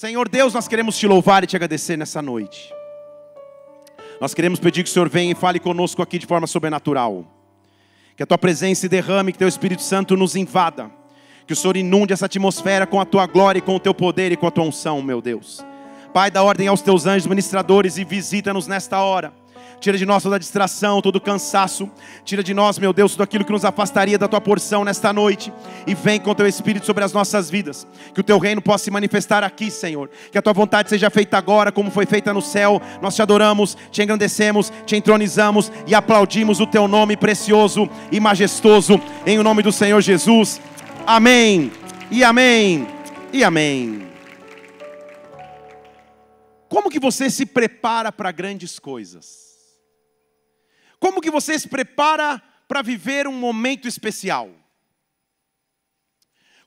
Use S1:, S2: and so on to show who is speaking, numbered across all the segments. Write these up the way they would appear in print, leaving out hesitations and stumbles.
S1: Senhor Deus, nós queremos te louvar e te agradecer nessa noite. Nós queremos pedir que o Senhor venha e fale conosco aqui de forma sobrenatural. Que a tua presença se derrame, que teu Espírito Santo nos invada. Que o Senhor inunde essa atmosfera com a tua glória e com o teu poder e com a tua unção, meu Deus. Pai, dá ordem aos teus anjos ministradores e visita-nos nesta hora. Tira de nós toda a distração, todo o cansaço. Tira de nós, meu Deus, tudo aquilo que nos afastaria da tua porção nesta noite. E vem com o teu Espírito sobre as nossas vidas. Que o teu reino possa se manifestar aqui, Senhor. Que a tua vontade seja feita agora, como foi feita no céu. Nós te adoramos, te engrandecemos, te entronizamos e aplaudimos o teu nome precioso e majestoso. Em o nome do Senhor Jesus. Amém. E amém. E amém. Como que você se prepara para grandes coisas? Como que você se prepara para viver um momento especial?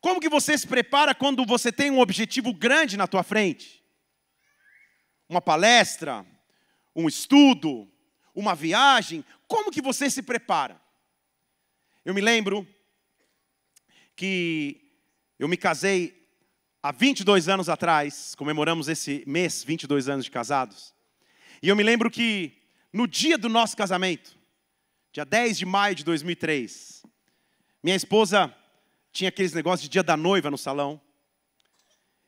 S1: Como que você se prepara quando você tem um objetivo grande na tua frente? Uma palestra, um estudo, uma viagem. Como que você se prepara? Eu me lembro que eu me casei há 22 anos atrás. Comemoramos esse mês 22 anos de casados. E eu me lembro que no dia do nosso casamento, dia 10 de maio de 2003, minha esposa tinha aqueles negócios de dia da noiva no salão.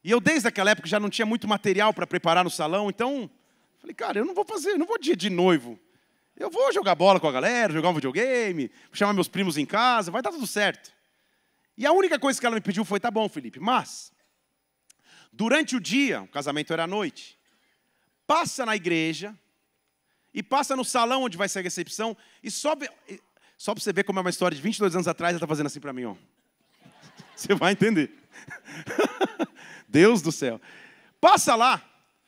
S1: E eu desde aquela época já não tinha muito material para preparar no salão, então falei, cara, eu não vou dia de noivo. Eu vou jogar bola com a galera, jogar um videogame, chamar meus primos em casa, vai dar tudo certo. E a única coisa que ela me pediu foi, tá bom, Felipe, mas durante o dia, o casamento era à noite, passa na igreja e passa no salão onde vai ser a recepção e só para você ver como é uma história de 22 anos atrás, ela está fazendo assim para mim, ó. Você vai entender. Deus do céu. Passa lá,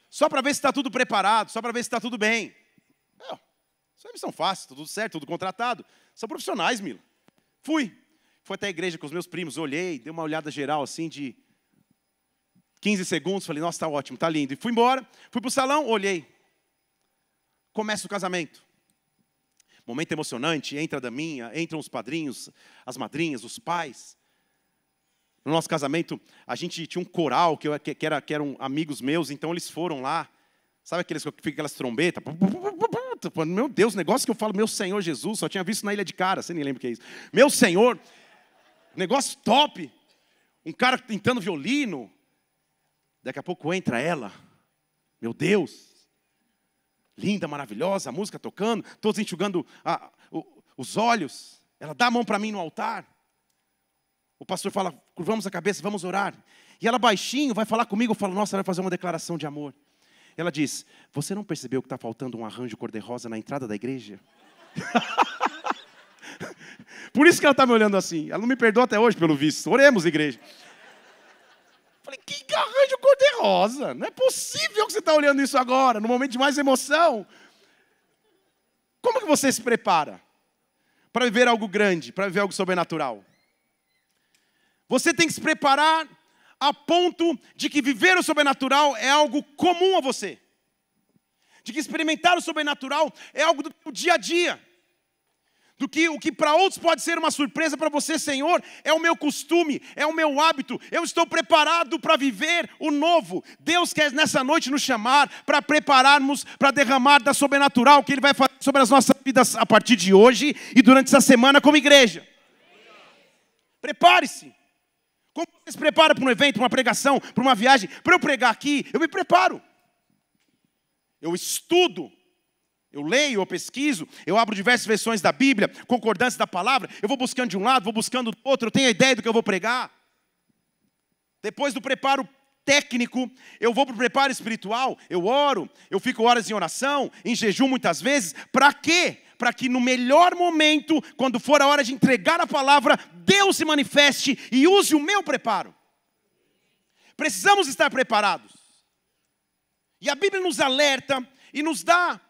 S1: só para ver se está tudo preparado, só para ver se está tudo bem. Isso é missão fácil, tudo certo, tudo contratado. São profissionais, Mila. Fui até a igreja com os meus primos, olhei, dei uma olhada geral assim de 15 segundos, falei, nossa, está ótimo, está lindo. E fui embora, fui para o salão, olhei. Começa o casamento. Momento emocionante, entra a daminha, entram os padrinhos, as madrinhas, os pais. No nosso casamento, a gente tinha um coral que eram amigos meus, então eles foram lá. Sabe aquelas trombetas? Meu Deus, negócio que eu falo, meu Senhor Jesus, só tinha visto na Ilha de Cara, você nem lembra o que é isso. Meu Senhor, negócio top. Um cara pintando violino. Daqui a pouco entra ela. Meu Deus. Linda, maravilhosa, a música tocando, todos enxugando os olhos. Ela dá a mão para mim no altar. O pastor fala, curvamos a cabeça, vamos orar. E ela baixinho vai falar comigo, eu falo, nossa, ela vai fazer uma declaração de amor. Ela diz, você não percebeu que está faltando um arranjo cor-de-rosa na entrada da igreja? Por isso que ela está me olhando assim. Ela não me perdoa até hoje, pelo visto. Oremos, igreja. Falei, que arranjo cor-de-rosa? Não é possível que você está olhando isso agora, no momento de mais emoção. Como que você se prepara para viver algo grande, para viver algo sobrenatural? Você tem que se preparar a ponto de que viver o sobrenatural é algo comum a você. De que experimentar o sobrenatural é algo do dia a dia. Do que o que para outros pode ser uma surpresa, para você, Senhor, é o meu costume, é o meu hábito. Eu estou preparado para viver o novo. Deus quer nessa noite nos chamar para prepararmos, para derramar da sobrenatural que Ele vai fazer sobre as nossas vidas a partir de hoje e durante essa semana como igreja. Prepare-se. Como você se prepara para um evento, para uma pregação, para uma viagem? Para eu pregar aqui, eu me preparo. Eu estudo. Eu leio, eu pesquiso, eu abro diversas versões da Bíblia, concordância da palavra, eu vou buscando de um lado, vou buscando do outro, eu tenho a ideia do que eu vou pregar. Depois do preparo técnico, eu vou para o preparo espiritual, eu oro, eu fico horas em oração, em jejum muitas vezes. Para quê? Para que no melhor momento, quando for a hora de entregar a palavra, Deus se manifeste e use o meu preparo. Precisamos estar preparados. E a Bíblia nos alerta e nos dá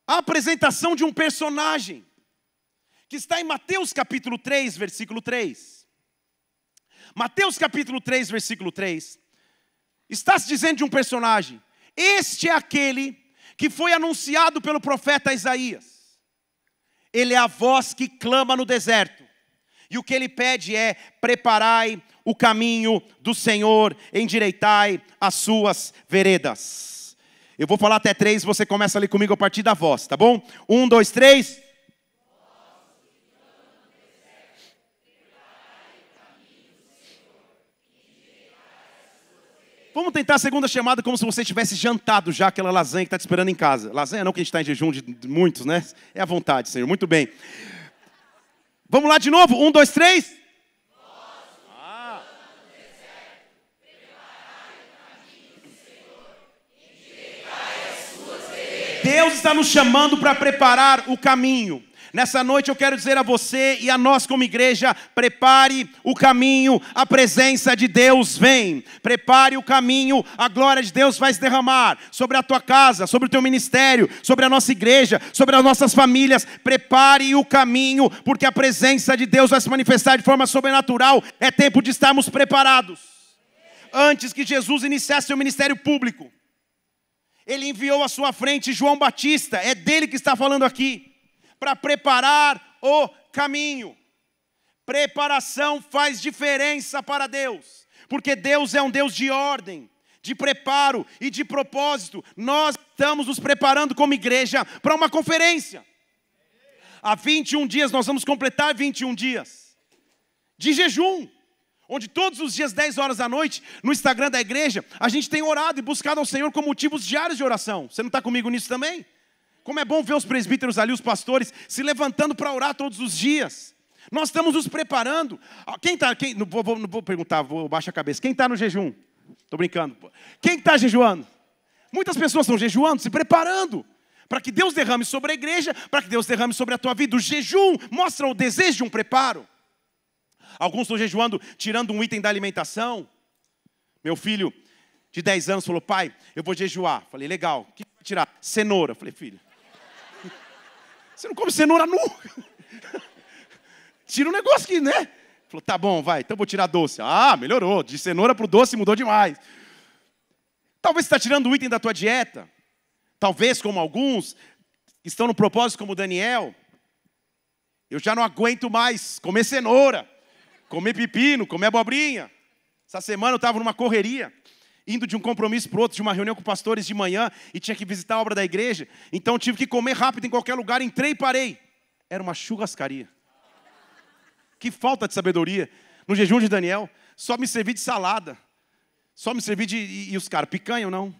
S1: a apresentação de um personagem que está em Mateus capítulo 3, versículo 3. Mateus capítulo 3, versículo 3. Está se dizendo de um personagem. Este é aquele que foi anunciado pelo profeta Isaías. Ele é a voz que clama no deserto. E o que ele pede é, preparai o caminho do Senhor, endireitai as suas veredas. Eu vou falar até 3, você começa ali comigo a partir da voz, tá bom? 1, 2, 3. Vamos tentar a segunda chamada como se você tivesse jantado já aquela lasanha que está te esperando em casa. Lasanha não, que a gente está em jejum de muitos, né? É à vontade, Senhor. Muito bem. Vamos lá de novo. 1, 2, 3. Deus está nos chamando para preparar o caminho. Nessa noite eu quero dizer a você e a nós como igreja, prepare o caminho, a presença de Deus vem. Prepare o caminho, a glória de Deus vai se derramar sobre a tua casa, sobre o teu ministério, sobre a nossa igreja, sobre as nossas famílias. Prepare o caminho, porque a presença de Deus vai se manifestar de forma sobrenatural. É tempo de estarmos preparados. Antes que Jesus iniciasse seu ministério público, Ele enviou à sua frente João Batista, é dele que está falando aqui, para preparar o caminho. Preparação faz diferença para Deus, porque Deus é um Deus de ordem, de preparo e de propósito. Nós estamos nos preparando como igreja para uma conferência. Há 21 dias, nós vamos completar 21 dias de jejum, onde todos os dias, 10 horas da noite, no Instagram da igreja, a gente tem orado e buscado ao Senhor com motivos diários de oração. Você não está comigo nisso também? Como é bom ver os presbíteros ali, os pastores, se levantando para orar todos os dias. Nós estamos nos preparando. Não vou perguntar, vou baixar a cabeça. Quem está no jejum? Estou brincando. Quem está jejuando? Muitas pessoas estão jejuando, se preparando, para que Deus derrame sobre a igreja, para que Deus derrame sobre a tua vida. O jejum mostra o desejo de um preparo. Alguns estão jejuando, tirando um item da alimentação. Meu filho de 10 anos falou: pai, eu vou jejuar. Falei: legal, o que vai tirar? Cenoura. Falei: filho, você não come cenoura nunca. Tira um negócio aqui, né? Falou: tá bom, vai, então vou tirar doce. Ah, melhorou, de cenoura para o doce mudou demais. Talvez você está tirando um item da tua dieta. Talvez, como alguns, estão no propósito como Daniel. Eu já não aguento mais comer cenoura, comer pepino, comer abobrinha. Essa semana eu estava numa correria, indo de um compromisso para o outro, de uma reunião com pastores de manhã, e tinha que visitar a obra da igreja. Então tive que comer rápido em qualquer lugar, entrei e parei. Era uma churrascaria. Que falta de sabedoria. No jejum de Daniel, só me servi de salada. Só me servi de... E os caras, picanha ou não?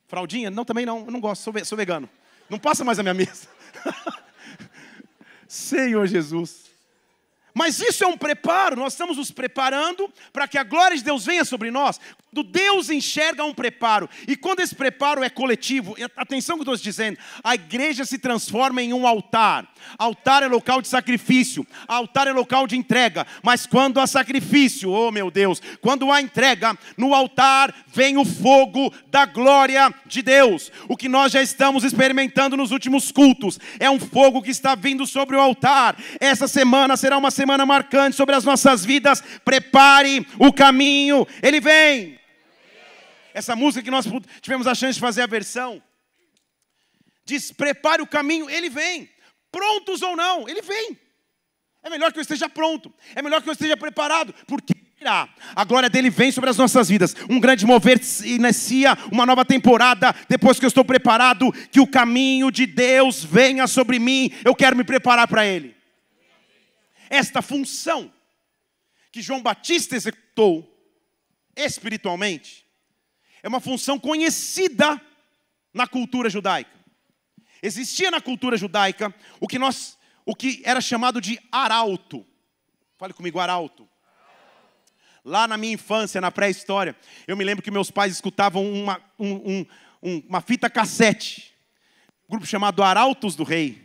S1: Fraldinha? Não, também não. Eu não gosto, sou vegano. Não passa mais a minha mesa. Senhor Jesus. Mas isso é um preparo, nós estamos nos preparando para que a glória de Deus venha sobre nós. Quando Deus enxerga um preparo, e quando esse preparo é coletivo, atenção que eu estou dizendo, a igreja se transforma em um altar. Altar é local de sacrifício, altar é local de entrega, mas quando há sacrifício, oh meu Deus, quando há entrega, no altar vem o fogo da glória de Deus. O que nós já estamos experimentando nos últimos cultos, é um fogo que está vindo sobre o altar. Essa semana será uma semana marcante sobre as nossas vidas. Prepare o caminho, Ele vem. Essa música que nós tivemos a chance de fazer a versão, diz: prepare o caminho, Ele vem. Prontos ou não, Ele vem. É melhor que eu esteja pronto, é melhor que eu esteja preparado, porque a glória dele vem sobre as nossas vidas. Um grande mover inicia uma nova temporada. Depois que eu estou preparado, que o caminho de Deus venha sobre mim, eu quero me preparar para Ele. Esta função que João Batista executou espiritualmente é uma função conhecida na cultura judaica. Existia na cultura judaica o que era chamado de arauto. Fale comigo, arauto. Lá na minha infância, na pré-história, eu me lembro que meus pais escutavam uma fita cassete, um grupo chamado Arautos do Rei.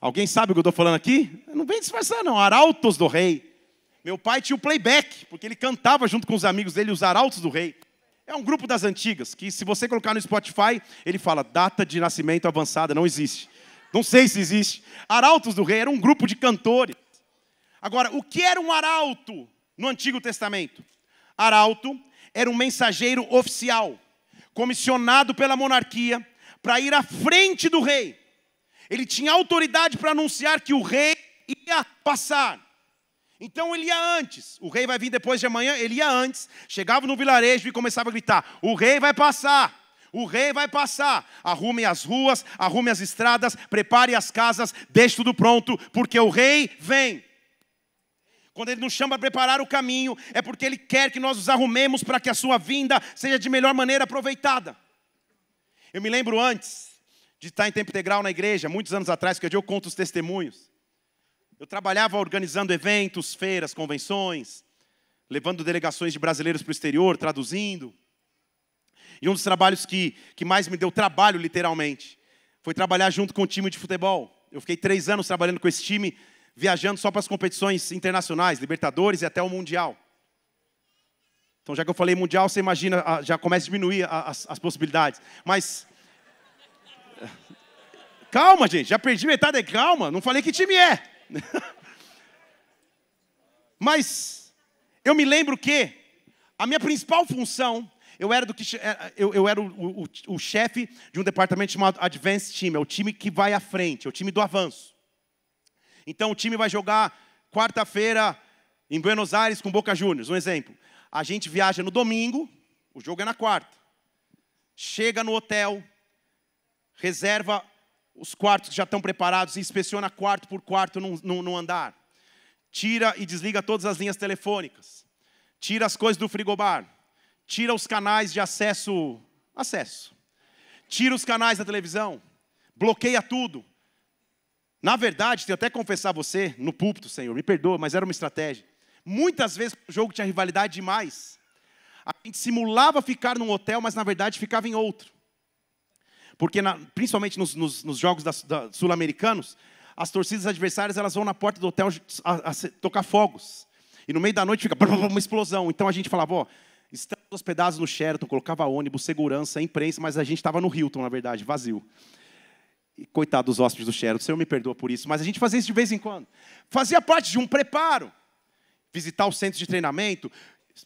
S1: Alguém sabe o que eu estou falando aqui? Não vem disfarçar não, Arautos do Rei. Meu pai tinha o playback, porque ele cantava junto com os amigos dele, os Arautos do Rei. É um grupo das antigas, que se você colocar no Spotify, ele fala: data de nascimento avançada, não existe. Não sei se existe. Arautos do Rei era um grupo de cantores. Agora, o que era um arauto no Antigo Testamento? Arauto era um mensageiro oficial, comissionado pela monarquia para ir à frente do rei. Ele tinha autoridade para anunciar que o rei ia passar. Então ele ia antes. O rei vai vir depois de amanhã, ele ia antes. Chegava no vilarejo e começava a gritar: o rei vai passar. O rei vai passar. Arrume as ruas, arrume as estradas, prepare as casas, deixe tudo pronto, porque o rei vem. Quando ele nos chama a preparar o caminho, é porque ele quer que nós nos arrumemos para que a sua vinda seja de melhor maneira aproveitada. Eu me lembro antes de estar em tempo integral na igreja, muitos anos atrás, que eu conto os testemunhos. Eu trabalhava organizando eventos, feiras, convenções, levando delegações de brasileiros para o exterior, traduzindo. E um dos trabalhos que mais me deu trabalho, literalmente, foi trabalhar junto com o time de futebol. Eu fiquei 3 anos trabalhando com esse time, viajando só para as competições internacionais, Libertadores e até o Mundial. Então, já que eu falei Mundial, você imagina, já começa a diminuir as possibilidades. Mas, calma, gente, já perdi metade, calma, não falei que time é. Mas, eu me lembro que a minha principal função, eu era o chefe de um departamento chamado Advanced Team, é o time que vai à frente, é o time do avanço. Então o time vai jogar quarta-feira em Buenos Aires com Boca Juniors, um exemplo. A gente viaja no domingo, o jogo é na quarta. Chega no hotel, reserva os quartos que já estão preparados, inspeciona quarto por quarto no andar. Tira e desliga todas as linhas telefônicas. Tira as coisas do frigobar. Tira os canais de acesso. Tira os canais da televisão. Bloqueia tudo. Na verdade, tenho até que confessar a você, no púlpito, Senhor, me perdoa, mas era uma estratégia. Muitas vezes o jogo tinha rivalidade demais. A gente simulava ficar num hotel, mas na verdade ficava em outro. Porque, principalmente nos jogos sul-americanos, as torcidas adversárias elas vão na porta do hotel a tocar fogos. E no meio da noite fica uma explosão. Então a gente falava, ó, estamos hospedados no Sheraton, colocava ônibus, segurança, imprensa, mas a gente estava no Hilton, na verdade, vazio. E, coitado dos hóspedes do Sheraton, o Senhor me perdoa por isso, mas a gente fazia isso de vez em quando. Fazia parte de um preparo. Visitar os centros de treinamento,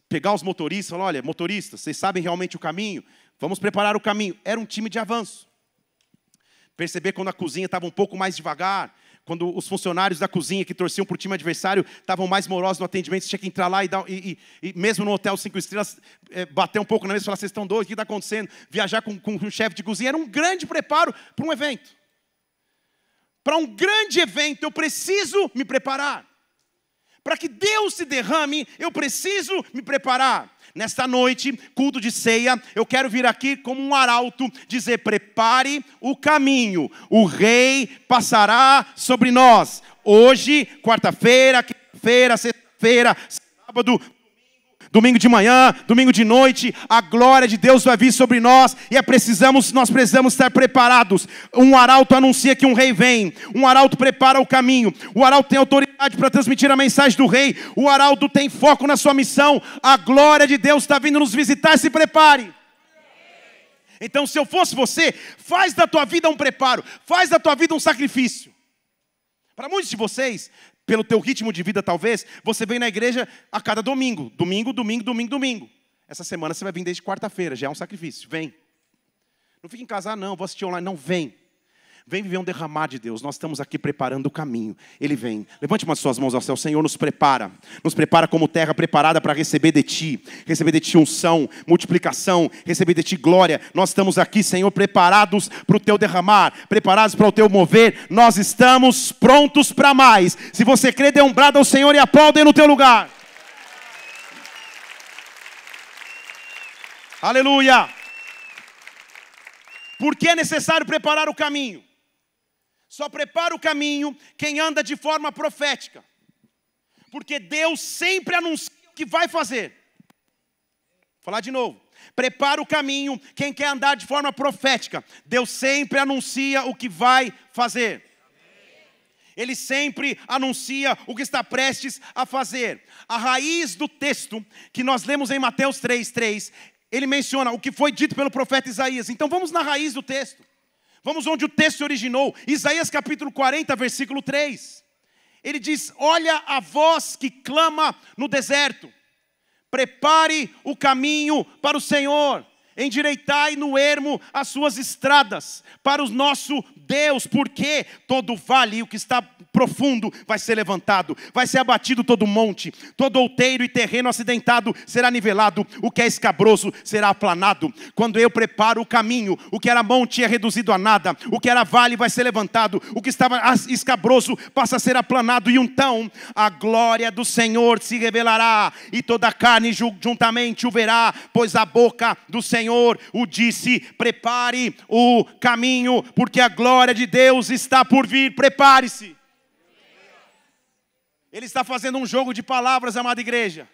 S1: pegar os motoristas, falar, olha, motoristas, vocês sabem realmente o caminho? Vamos preparar o caminho. Era um time de avanço. Perceber quando a cozinha estava um pouco mais devagar, quando os funcionários da cozinha que torciam para o time adversário estavam mais morosos no atendimento, você tinha que entrar lá e mesmo no hotel 5 estrelas, bater um pouco na mesa e falar, vocês estão doidos, o que está acontecendo? Viajar com um chefe de cozinha era um grande preparo para um evento. Para um grande evento, eu preciso me preparar. Para que Deus se derrame, eu preciso me preparar. Nesta noite, culto de ceia, eu quero vir aqui como um arauto, dizer, prepare o caminho. O rei passará sobre nós. Hoje, quarta-feira, quinta-feira, sexta-feira, sábado, domingo de manhã, domingo de noite, a glória de Deus vai vir sobre nós e nós precisamos estar preparados. Um arauto anuncia que um rei vem, um arauto prepara o caminho, o arauto tem autoridade para transmitir a mensagem do rei, o arauto tem foco na sua missão, a glória de Deus está vindo nos visitar, se prepare. Então, se eu fosse você, faz da tua vida um preparo, faz da tua vida um sacrifício. Para muitos de vocês, pelo teu ritmo de vida talvez, você vem na igreja a cada domingo. Domingo. Essa semana você vai vir desde quarta-feira, já é um sacrifício. Vem. Não fica em casa, não, vou assistir online. Não, vem. Vem viver um derramar de Deus. Nós estamos aqui preparando o caminho. Ele vem. Levante umas suas mãos ao céu. O Senhor nos prepara. Nos prepara como terra preparada para receber de Ti. Receber de Ti unção, multiplicação. Receber de Ti glória. Nós estamos aqui, Senhor, preparados para o Teu derramar. Preparados para o Teu mover. Nós estamos prontos para mais. Se você crê, dê um brado ao Senhor e aplaude no teu lugar. Aleluia. Por que é necessário preparar o caminho? Só prepara o caminho quem anda de forma profética. Porque Deus sempre anuncia o que vai fazer. Vou falar de novo. Prepara o caminho quem quer andar de forma profética. Deus sempre anuncia o que vai fazer. Ele sempre anuncia o que está prestes a fazer. A raiz do texto que nós lemos em Mateus 3:3, ele menciona o que foi dito pelo profeta Isaías. Então vamos na raiz do texto. Vamos onde o texto se originou. Isaías capítulo 40, versículo 3. Ele diz, olha a voz que clama no deserto. Prepare o caminho para o Senhor. endireitai no ermo as suas estradas para o nosso Deus, porque todo vale, o que está profundo, vai ser levantado, vai ser abatido todo monte, todo outeiro e terreno acidentado será nivelado, o que é escabroso será aplanado. Quando eu preparo o caminho, o que era monte é reduzido a nada, o que era vale vai ser levantado, o que estava escabroso passa a ser aplanado, e então a glória do Senhor se revelará, e toda a carne juntamente o verá, pois a boca do Senhor o disse. Prepare o caminho, porque a glória de Deus está por vir. Prepare-se. Ele está fazendo um jogo de palavras, amada igreja.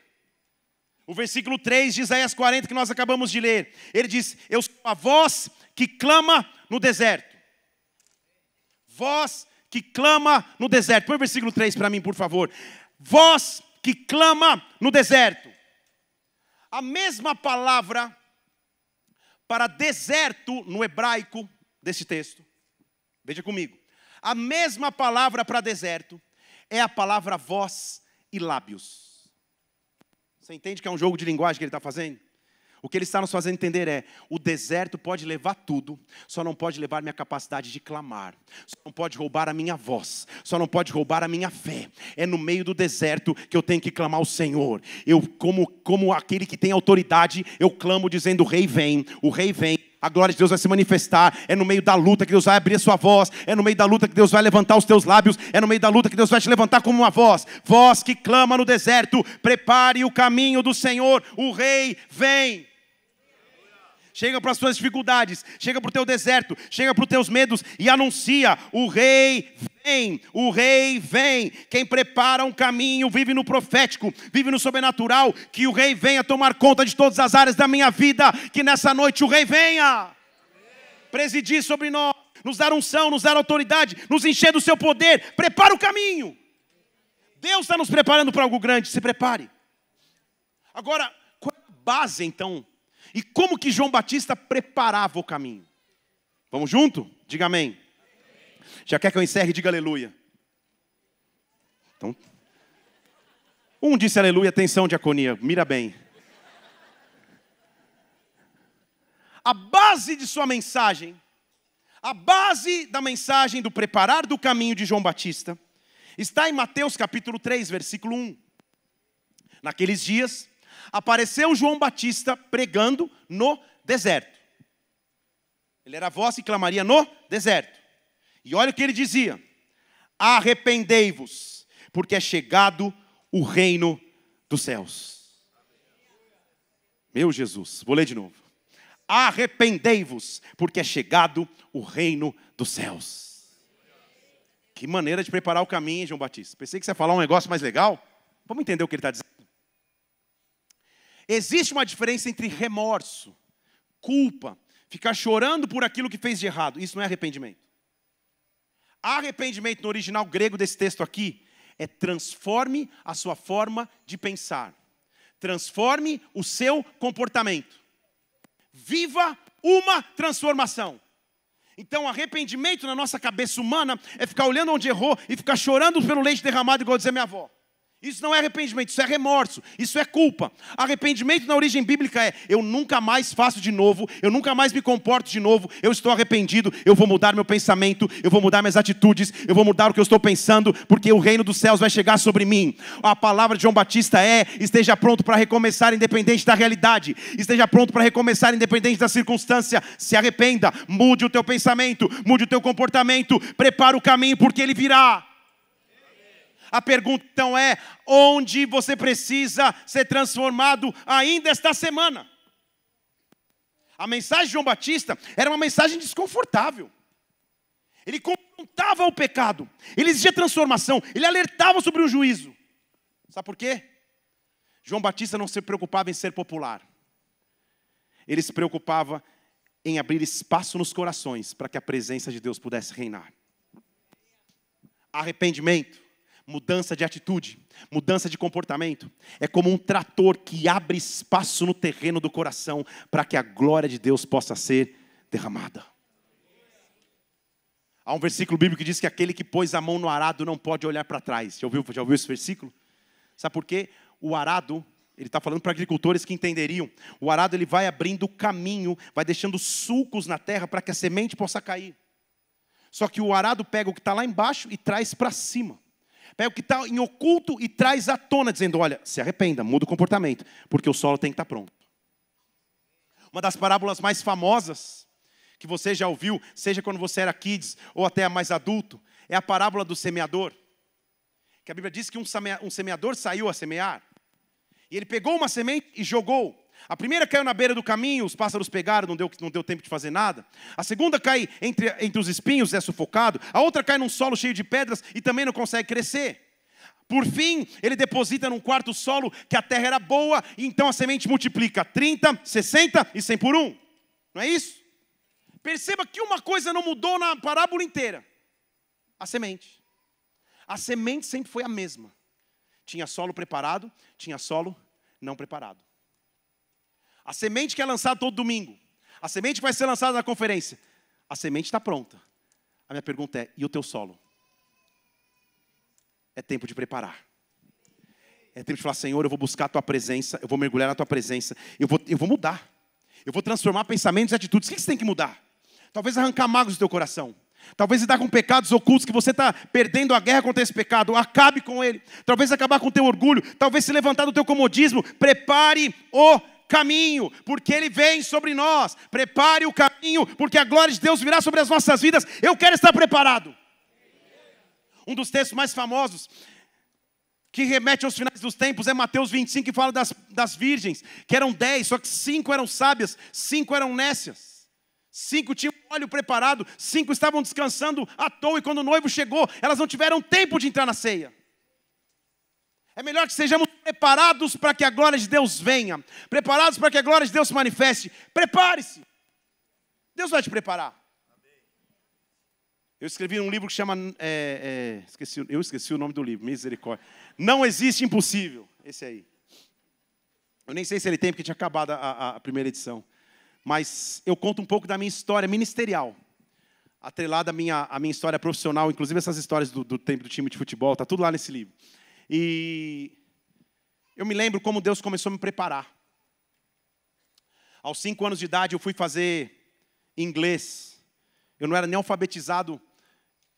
S1: O versículo 3 de Isaías 40 que nós acabamos de ler, ele diz: eu sou a voz que clama no deserto. Voz que clama no deserto. Põe o versículo 3 para mim, por favor. Voz que clama no deserto. A mesma palavra para deserto no hebraico desse texto, veja comigo, a mesma palavra para deserto é a palavra voz e lábios. Você entende que é um jogo de linguagem que ele está fazendo? O que ele está nos fazendo entender é: o deserto pode levar tudo, só não pode levar minha capacidade de clamar, só não pode roubar a minha voz, só não pode roubar a minha fé. É no meio do deserto que eu tenho que clamar ao Senhor. Eu, como aquele que tem autoridade, eu clamo dizendo: o rei vem, o rei vem. A glória de Deus vai se manifestar. É no meio da luta que Deus vai abrir a sua voz. É no meio da luta que Deus vai levantar os teus lábios. É no meio da luta que Deus vai te levantar como uma voz. Voz que clama no deserto: prepare o caminho do Senhor, o rei vem. Chega para as suas dificuldades, chega para o teu deserto, chega para os teus medos e anuncia: o rei vem, o rei vem. Quem prepara um caminho vive no profético, vive no sobrenatural. Que o rei venha tomar conta de todas as áreas da minha vida. Que nessa noite o rei venha presidir sobre nós, nos dar unção, nos dar autoridade, nos encher do seu poder. Prepara o caminho. Deus está nos preparando para algo grande, se prepare. Agora, qual é a base então? E como que João Batista preparava o caminho? Vamos junto? Diga amém. Já quer que eu encerre? Diga aleluia. Então, um disse aleluia, atenção diaconia, mira bem. A base de sua mensagem, a base da mensagem do preparar do caminho de João Batista, está em Mateus capítulo 3, versículo 1. Naqueles dias, apareceu João Batista pregando no deserto. Ele era a voz que clamaria no deserto. E olha o que ele dizia: arrependei-vos, porque é chegado o reino dos céus. Meu Jesus, vou ler de novo. Arrependei-vos, porque é chegado o reino dos céus. Que maneira de preparar o caminho, hein, João Batista? Pensei que você ia falar um negócio mais legal. Vamos entender o que ele está dizendo. Existe uma diferença entre remorso, culpa, ficar chorando por aquilo que fez de errado. Isso não é arrependimento. Arrependimento no original grego desse texto aqui é: transforme a sua forma de pensar. Transforme o seu comportamento. Viva uma transformação. Então, arrependimento na nossa cabeça humana é ficar olhando onde errou e ficar chorando pelo leite derramado, igual dizia minha avó. Isso não é arrependimento, isso é remorso, isso é culpa. Arrependimento na origem bíblica é: eu nunca mais faço de novo, eu nunca mais me comporto de novo, eu estou arrependido, eu vou mudar meu pensamento, eu vou mudar minhas atitudes, eu vou mudar o que eu estou pensando, porque o reino dos céus vai chegar sobre mim. A palavra de João Batista é: esteja pronto para recomeçar independente da realidade, esteja pronto para recomeçar independente da circunstância. Se arrependa, mude o teu pensamento, mude o teu comportamento, prepara o caminho porque ele virá. A pergunta então é: onde você precisa ser transformado ainda esta semana? A mensagem de João Batista era uma mensagem desconfortável. Ele confrontava o pecado, ele exigia transformação, ele alertava sobre o juízo. Sabe por quê? João Batista não se preocupava em ser popular. Ele se preocupava em abrir espaço nos corações para que a presença de Deus pudesse reinar. Arrependimento, mudança de atitude, mudança de comportamento, é como um trator que abre espaço no terreno do coração para que a glória de Deus possa ser derramada. Há um versículo bíblico que diz que aquele que pôs a mão no arado não pode olhar para trás. Já ouviu esse versículo? Sabe por quê? O arado Ele está falando para agricultores que entenderiam. O arado ele vai abrindo o caminho, vai deixando sulcos na terra para que a semente possa cair. Só que o arado pega o que está lá embaixo e traz para cima. Pega o que está em oculto e traz à tona, dizendo, olha, se arrependa, muda o comportamento, porque o solo tem que estar pronto. Uma das parábolas mais famosas, que você já ouviu, seja quando você era kids ou até mais adulto, é a parábola do semeador. Que a Bíblia diz que um semeador saiu a semear. E ele pegou uma semente e jogou. A primeira caiu na beira do caminho, os pássaros pegaram, não deu tempo de fazer nada. A segunda cai entre os espinhos, é sufocado. A outra cai num solo cheio de pedras e também não consegue crescer. Por fim, ele deposita num quarto solo que a terra era boa, e então a semente multiplica 30, 60 e 100 por 1. Não é isso? Perceba que uma coisa não mudou na parábola inteira. A semente. A semente sempre foi a mesma. Tinha solo preparado, tinha solo não preparado. A semente que é lançada todo domingo, a semente que vai ser lançada na conferência, a semente está pronta. A minha pergunta é, e o teu solo? É tempo de preparar. É tempo de falar, Senhor, eu vou buscar a tua presença, eu vou mergulhar na tua presença, eu vou mudar. Eu vou transformar pensamentos e atitudes. O que você tem que mudar? Talvez arrancar mágoas do teu coração. Talvez lidar com pecados ocultos que você está perdendo a guerra contra esse pecado. Acabe com ele. Talvez acabar com o teu orgulho. Talvez se levantar do teu comodismo. Prepare o caminho, porque ele vem sobre nós. Prepare o caminho, porque a glória de Deus virá sobre as nossas vidas. Eu quero estar preparado. Um dos textos mais famosos que remete aos finais dos tempos é Mateus 25, que fala das virgens, que eram 10, só que 5 eram sábias, 5 eram nécias. 5 tinham óleo preparado, 5 estavam descansando à toa, e quando o noivo chegou, elas não tiveram tempo de entrar na ceia. É melhor que sejamos preparados para que a glória de Deus venha, preparados para que a glória de Deus se manifeste. Prepare-se. Deus vai te preparar. Eu escrevi um livro que chama, eu esqueci o nome do livro, misericórdia. Não existe impossível, esse aí. Eu nem sei se ele tem, porque tinha acabado a primeira edição. Mas eu conto um pouco da minha história ministerial, atrelada à minha história profissional, inclusive essas histórias do tempo do time de futebol, está tudo lá nesse livro. E eu me lembro como Deus começou a me preparar. Aos 5 anos de idade eu fui fazer inglês. Eu não era nem alfabetizado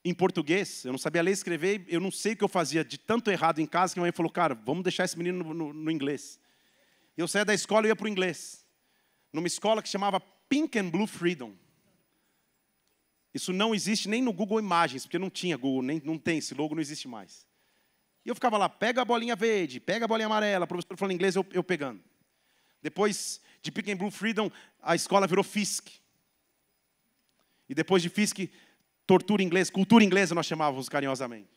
S1: em português, eu não sabia ler e escrever, eu não sei o que eu fazia de tanto errado em casa, que a mãe falou, cara, vamos deixar esse menino no inglês. Eu saía da escola e ia para o inglês. Numa escola que chamava Pink and Blue Freedom. Isso não existe nem no Google Imagens, porque não tinha Google, não tem, esse logo não existe mais. E eu ficava lá, pega a bolinha verde, pega a bolinha amarela, o professor falando inglês, eu pegando. Depois de Pink and Blue Freedom, a escola virou Fisk. E depois de Fisk, tortura inglesa, cultura inglesa nós chamávamos carinhosamente.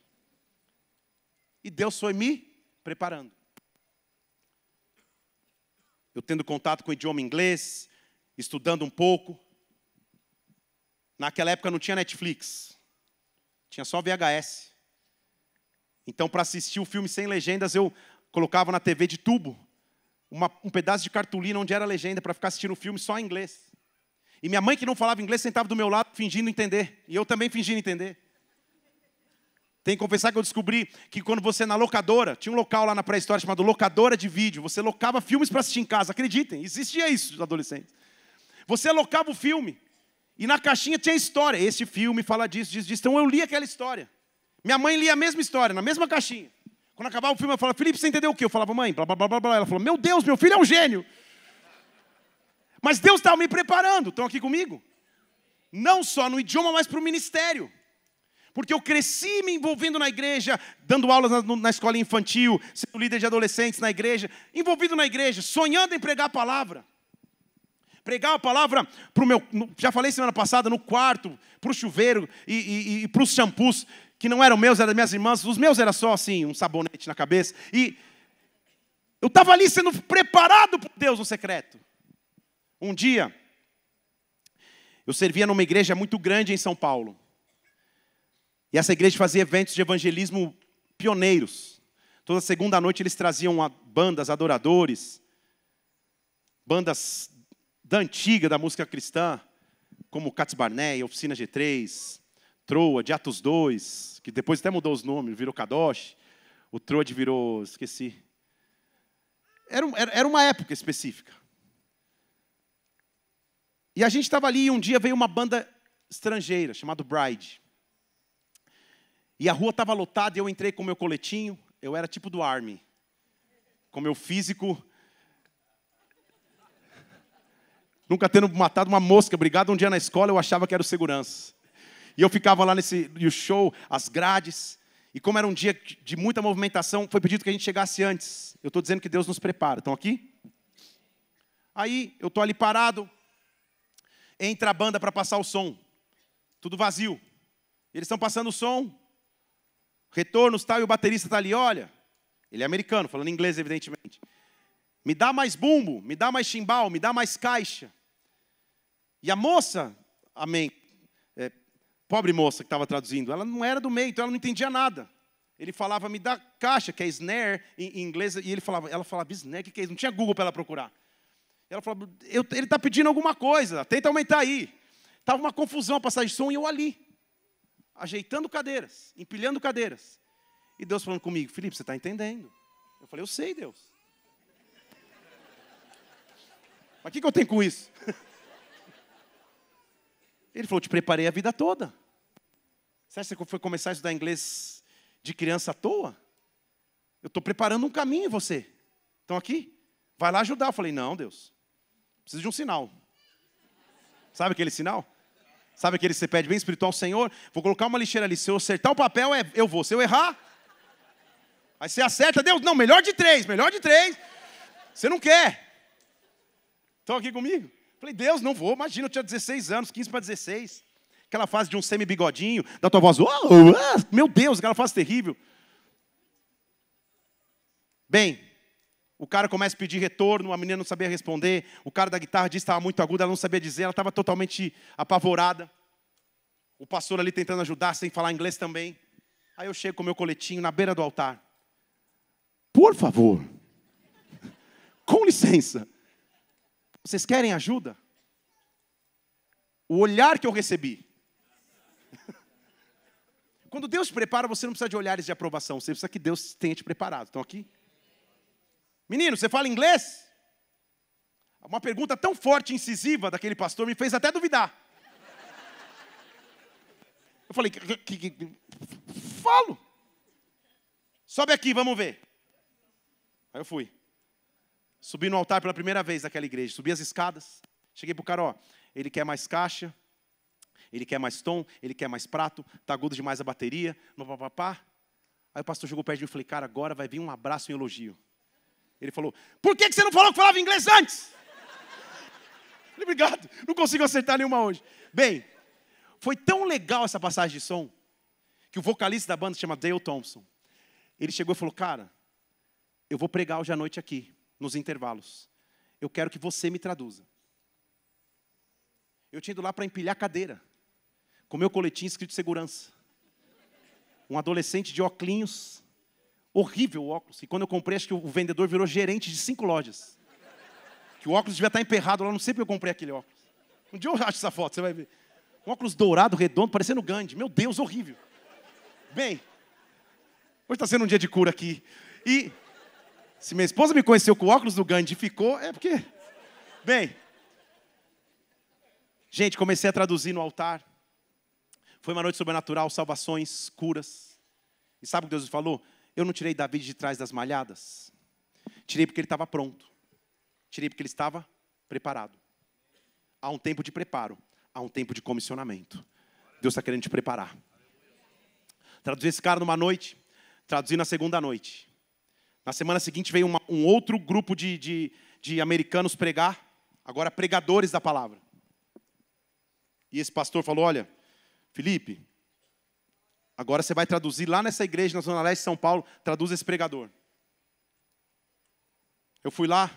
S1: E Deus foi me preparando. Eu tendo contato com o idioma inglês, estudando um pouco. Naquela época não tinha Netflix, tinha só VHS. Então, para assistir o filme sem legendas, eu colocava na TV de tubo um pedaço de cartolina onde era legenda para ficar assistindo o filme só em inglês. E minha mãe, que não falava inglês, sentava do meu lado fingindo entender. E eu também fingindo entender. Tem que confessar que eu descobri que quando você na locadora, tinha um local lá na pré-história chamado locadora de vídeo, você locava filmes para assistir em casa, acreditem, existia isso dos adolescentes. Você locava o filme, e na caixinha tinha história, esse filme fala disso, disso, disso, então eu li aquela história. Minha mãe lia a mesma história, na mesma caixinha. Quando acabava o filme, eu falava, Felipe, você entendeu o quê? Eu falava, mãe, blá, blá, blá, blá, blá. Ela falou, meu Deus, meu filho é um gênio. Mas Deus estava me preparando, estão aqui comigo? Não só no idioma, mas para o ministério. Porque eu cresci me envolvendo na igreja, dando aulas na escola infantil, sendo líder de adolescentes na igreja, envolvido na igreja, sonhando em pregar a palavra. Pregar a palavra para o meu, já falei semana passada, no quarto, para o chuveiro e para os shampoos, que não eram meus, eram das minhas irmãs. Os meus era só assim, um sabonete na cabeça. E eu estava ali sendo preparado por Deus no secreto. Um dia, eu servia numa igreja muito grande em São Paulo. E essa igreja fazia eventos de evangelismo pioneiros. Toda segunda noite eles traziam bandas, adoradores, bandas da antiga, da música cristã, como Cats Barnett, Oficina G3, Troa, de Atos 2, que depois até mudou os nomes, virou Kadosh, o Troad virou, esqueci. Era uma época específica. E a gente estava ali e um dia veio uma banda estrangeira, chamada Bride. E a rua estava lotada e eu entrei com o meu coletinho. Eu era tipo do Army. Com meu físico. Nunca tendo matado uma mosca, brigado um dia na escola, eu achava que era o segurança. E eu ficava lá e o show, as grades. E como era um dia de muita movimentação, foi pedido que a gente chegasse antes. Eu estou dizendo que Deus nos prepara. Estão aqui? Aí, eu estou ali parado. Entra a banda para passar o som. Tudo vazio. Eles estão passando o som. Retornos, tal, e o baterista está ali, olha. Ele é americano, falando inglês, evidentemente. Me dá mais bumbo, me dá mais chimbal, me dá mais caixa. E a moça, amém, pobre moça que estava traduzindo, ela não era do meio, então ela não entendia nada. Ele falava, me dá caixa, que é snare em inglês, e ela falava, snare, o que é isso? Não tinha Google para ela procurar. Ela falava, ele está pedindo alguma coisa, tenta aumentar aí. Estava uma confusão a passagem de som e eu ali, ajeitando cadeiras, empilhando cadeiras. E Deus falando comigo, Felipe, você está entendendo? Eu falei, eu sei, Deus. Mas o que eu tenho com isso? Ele falou, te preparei a vida toda. Você acha que você foi começar a estudar inglês de criança à toa? Eu estou preparando um caminho em você. Estão aqui? Vai lá ajudar. Eu falei, não, Deus. Preciso de um sinal. Sabe aquele sinal? Sabe aquele que você pede bem espiritual, Senhor? Vou colocar uma lixeira ali. Se eu acertar o papel, eu vou. Se eu errar, aí você acerta, Deus. Não, melhor de 3, melhor de 3. Você não quer. Estão aqui comigo? Falei, Deus, não vou. Imagina, eu tinha 16 anos, 15 para 16. Aquela fase de um semi-bigodinho, da tua voz, meu Deus, aquela fase terrível. Bem, o cara começa a pedir retorno, a menina não sabia responder, o cara da guitarra disse que estava muito agudo, ela não sabia dizer, ela estava totalmente apavorada. O pastor ali tentando ajudar, sem falar inglês também. Aí eu chego com o meu coletinho na beira do altar. Por favor, com licença, vocês querem ajuda? O olhar que eu recebi. Quando Deus te prepara, você não precisa de olhares de aprovação, você precisa que Deus tenha te preparado. Estão aqui? Menino, você fala inglês? Uma pergunta tão forte e incisiva daquele pastor me fez até duvidar. Eu falei, falo. Sobe aqui, vamos ver. Aí eu fui. Subi no altar pela primeira vez daquela igreja. Subi as escadas. Cheguei pro cara, ele quer mais caixa, ele quer mais tom, ele quer mais prato, tá agudo demais a bateria, papapá. Aí o pastor chegou perto de mim e falei, cara, agora vai vir um abraço e um elogio. Ele falou, por que você não falou que falava inglês antes? Falei, obrigado, não consigo acertar nenhuma hoje. Bem, foi tão legal essa passagem de som, que o vocalista da banda se chama Dale Thompson. Ele chegou e falou, cara, eu vou pregar hoje à noite aqui, nos intervalos. Eu quero que você me traduza. Eu tinha ido lá para empilhar cadeira, com meu coletinho escrito segurança. Um adolescente de óculos, horrível o óculos. E quando eu comprei, acho que o vendedor virou gerente de 5 lojas. Que o óculos devia estar emperrado lá, não sei porque eu comprei aquele óculos. Um dia eu acho essa foto, você vai ver. Um óculos dourado, redondo, parecendo Gandhi. Meu Deus, horrível. Bem, hoje está sendo um dia de cura aqui. E se minha esposa me conheceu com o óculos do Gandhi e ficou, é porque... Bem, gente, comecei a traduzir no altar. Foi uma noite sobrenatural, salvações, curas. E sabe o que Deus falou? Eu não tirei Davi de trás das malhadas. Tirei porque ele estava pronto. Tirei porque ele estava preparado. Há um tempo de preparo. Há um tempo de comissionamento. Deus está querendo te preparar. Traduzi esse cara numa noite. Traduzi na segunda noite. Na semana seguinte veio um outro grupo de americanos pregar. Agora pregadores da palavra. E esse pastor falou, olha, Felipe, agora você vai traduzir lá nessa igreja na Zona Leste de São Paulo, traduz esse pregador. Eu fui lá,